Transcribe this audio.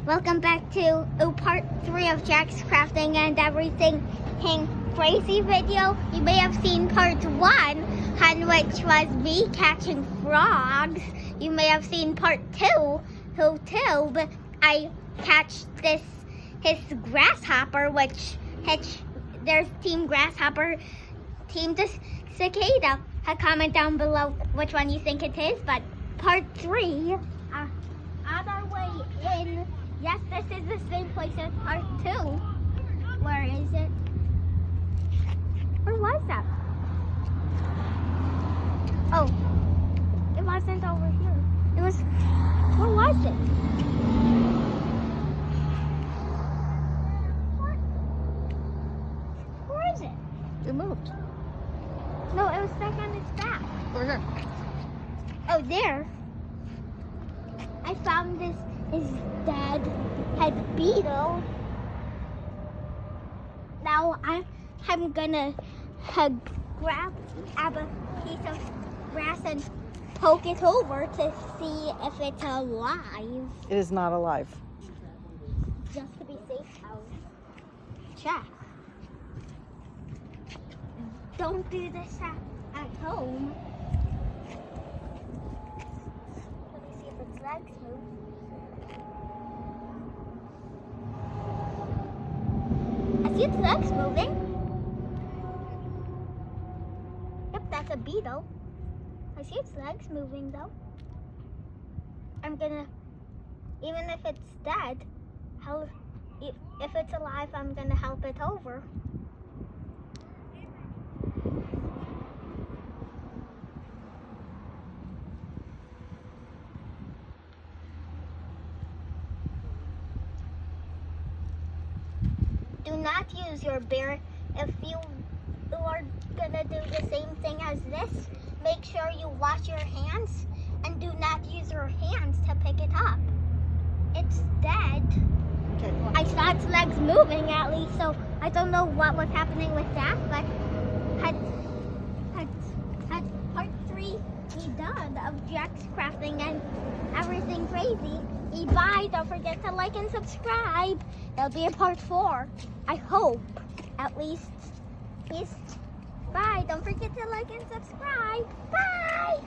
Welcome back to part 3 of Jack's Crafting and Everything Crazy video. You may have seen part 1, which was me catching frogs. You may have seen part 2, but I catched his grasshopper, which there's Team Grasshopper, Team Cicada. Comment down below which one you think it is, but part 3, on our way in. Yes, this is the same place as part 2. Where is it? Where was that? Oh, it wasn't over here. It was, where was it? Where is it? It moved. No, it was stuck on its back. Over here. Oh, there. I found his dad had beetle. Now I'm gonna grab a piece of grass and poke it over to see if it's alive. It is not alive. Just to be safe, I'll check. Don't do this at home. Let me see if its legs move. I see its legs moving. Yep, that's a beetle. I see its legs moving though. I'm gonna, even if it's dead, if it's alive, I'm gonna help it over. Do not use your bear if you are gonna do the same thing as this. Make sure you wash your hands and do not use your hands to pick it up. It's dead. Okay. I saw its legs moving at least, so I don't know what was happening with that, but had part 3 be done of Jack's Crafting and Everything Crazy. Bye. Don't forget to like and subscribe. There'll be a part 4. I hope, at least. Peace. Bye. Don't forget to like and subscribe. Bye.